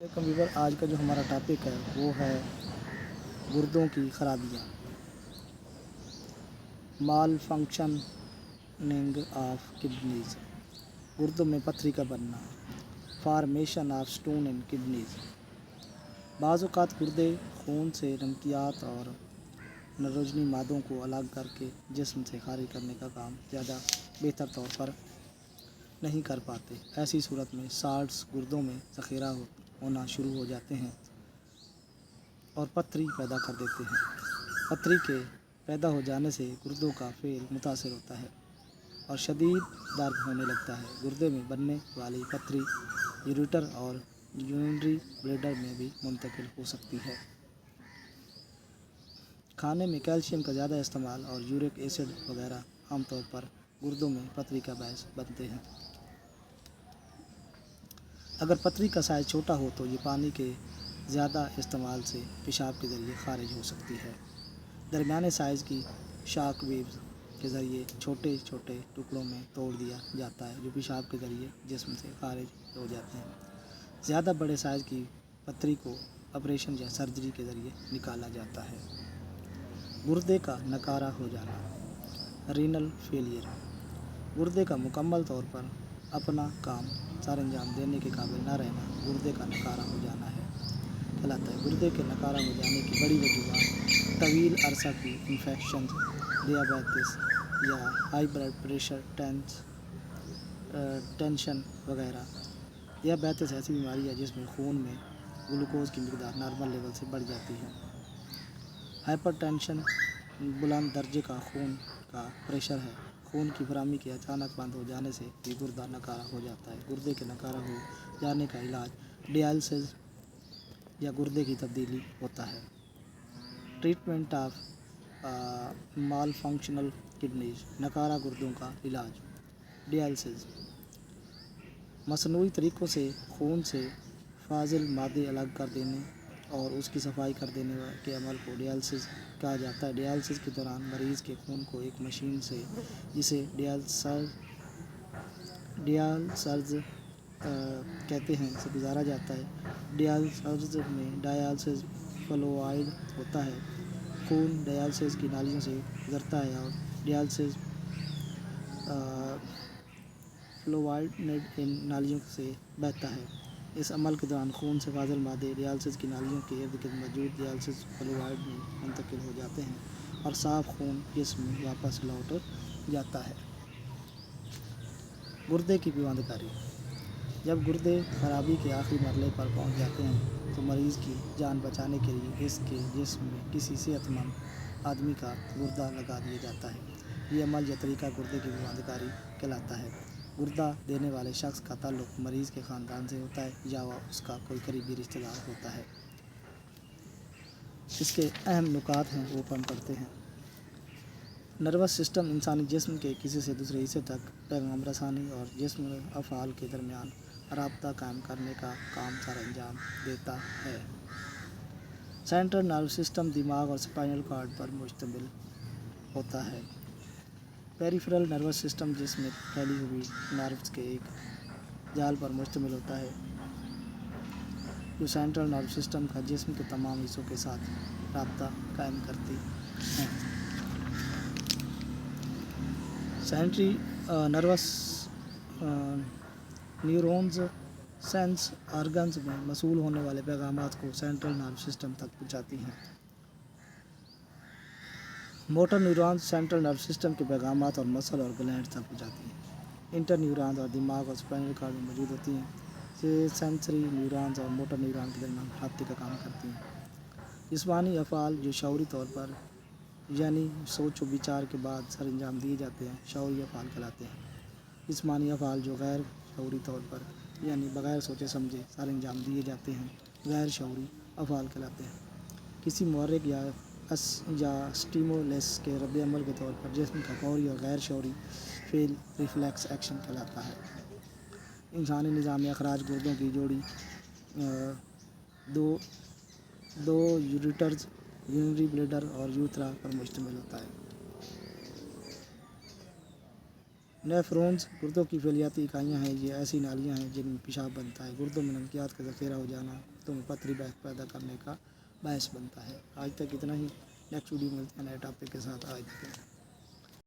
Computer आज का जो हमारा टॉपिक है वो है गुर्दों की खराबियाँ, माल फंक्शनिंग ऑफ किडनीज, गुर्दों में पथरी का बनना, formation of stone in kidneys. बाज़ औक़ात गुर्दे खून से नमकियात और नरोजनी मादों को अलग करके जिस्म से खारिज करने का काम ज़्यादा बेहतर तौर पर नहीं कर पाते। ऐसी सूरत में साल्ट्स गुर्दों में ज़ख़ीरा होना शुरू हो जाते हैं और पथरी पैदा कर देते हैं। पथरी के पैदा हो जाने से गुर्दों का फेल मुतासर होता है और शदीद दर्द होने लगता है। गुर्दे में बनने वाली पथरी यूरेटर और यूरिनरी ब्लैडर में भी मुंतकिल हो सकती है। खाने में कैल्शियम का ज़्यादा इस्तेमाल और यूरिक एसिड वगैरह आमतौर पर गुर्दों में पथरी का बायस बनते हैं। अगर पथरी का साइज़ छोटा हो तो ये पानी के ज़्यादा इस्तेमाल से पेशाब के ज़रिए खारिज हो सकती है। दरमियाने साइज़ की शॉक वेव्स के ज़रिए छोटे छोटे टुकड़ों में तोड़ दिया जाता है जो पेशाब के ज़रिए जिस्म से खारिज हो जाते हैं। ज़्यादा बड़े साइज़ की पथरी को ऑपरेशन या सर्जरी के ज़रिए निकाला जाता है। गुर्दे का नकारा हो जाना, रीनल फेलियर, गुर्दे का मुकम्मल तौर पर अपना काम सर अंजाम देने के काबिल न रहना गुर्दे का नकारा हो जाना है कहलाता है। गुर्दे के नकारा हो जाने की बड़ी वजूहत तवील अरसा की इन्फेक्शन, डियाबिटीज या हाई ब्लड प्रेशर, टेंशन वगैरह। डियाबिटीज ऐसी बीमारी है जिसमें खून में ग्लूकोज की मकदार नॉर्मल लेवल से बढ़ जाती है। हाइपरटेंशन बुलंद दर्जे का खून का प्रेशर है। खून की फराहमी के अचानक बंद हो जाने से भी गुर्दा नकारा हो जाता है। गुर्दे के नकारा हो जाने का इलाज डायलिसिस या गुर्दे की तब्दीली होता है। Treatment of mall functional kidneys, नकारा गुर्दों का इलाज, डायलिसिस, मसनूई तरीक़ों से खून से फाजिल मादे अलग कर देने और उसकी सफाई कर देने के अमल को डायलिसिस कहा जाता है। डायलिसिस के दौरान मरीज़ के खून को एक मशीन से जिसे डायलिसर्ज कहते हैं से गुजारा जाता है। डायलिसर्ज में डायलिसिस फ्लूइड होता है। खून डायलिसिस की नालियों से गुजरता है और डायलिसिस फ्लूइड इन नालियों से बहता है। इस अमल के दौरान खून से फाजिल मादे डायलिसिस की नालियों के इर्द गिर्द मौजूद डायलिसिस फ्लूइड में मुंतकिल हो जाते हैं और साफ़ खून जिस्म में वापस लौट जाता है। गुर्दे की पिवांदकारी, जब गुर्दे खराबी के आखिरी मरहले पर पहुंच जाते हैं तो मरीज़ की जान बचाने के लिए इसके जिस्म में किसी सेहतमंद आदमी का गुर्दा लगा दिया जाता है। ये अमल या तरीका गुर्दे की पिवांदकारी कहलाता है। गुर्दा देने वाले शख्स का ताल्लुक़ मरीज़ के ख़ानदान से होता है या वह उसका कोई करीबी रिश्तेदार होता है। इसके अहम नुकात हैं वो हम पढ़ते हैं। नर्वस सिस्टम इंसानी जिस्म के किसी से दूसरे हिस्से तक पैगाम रसानी और जिस्म अफ़आल के दरमियान राब्ता कायम करने का काम सर अंजाम देता है। सेंट्रल नर्व सिस्टम दिमाग और स्पाइनल कॉर्ड पर मुश्तमिल होता है। पेरिफेरल नर्वस सिस्टम जिस्म में फैली हुई नर्व्स के एक जाल पर मुश्तमिल होता है जो सेंट्रल नर्व सिस्टम का जिस्म के तमाम हिस्सों के साथ राब्ता कायम करती हैं। Sensory nervous neurons sense organs में मसूल होने वाले पैगामात को सेंट्रल नर्व सिस्टम तक पहुँचाती हैं। Motor neurons central nerve system के पैगामात और मसल और ग्लैंड्स तक पहुँचाती हैं। इंटर न्यूरॉन्स और दिमाग और स्पाइनल कॉर्ड में मौजूद होती हैं। ये सेंसरी न्यूरॉन्स और मोटर न्यूरॉन के दरमियान राब्ते का काम करती हैं। जिस्मानी अफ़आल जो शऊरी तौर पर यानी सोच व विचार के बाद सर अंजाम दिए जाते हैं शऊरी अफ़आल कहलाते हैं। जिस्मानी अफ़आल जो गैर शऊरी तौर पर यानी बग़ैर सोचे समझे सर अंजाम दिए जाते हैं गैर शऊरी अफ़आल कहलाते हैं। किसी मुहर्रिक या स्टिमुलस के रद्द-ए-अमल के तौर पर जिस्म का फौरी और गैर शऊरी फ़ेल रिफ्लेक्स एक्शन कहलाता है। इंसानी निज़ाम अखराज गुर्दों की जोड़ी दो यूरेटर्स, यूरिनरी ब्लैडर और यूरेथ्रा पर मुश्तमिल होता है। नेफ्रॉन्स गुर्दों की फैलियाती इकाइयाँ हैं। ये ऐसी नालियाँ हैं जिनमें पेशाब बनता है। गुर्दों में नमकियात का ज़ख़ीरा हो जाना गुर्दों में पथरी पैदा करने का बायस बनता है। आज तक इतना ही। नेक्स्ट वीडियो मिलते हैं नए टॉपिक के साथ। आज तक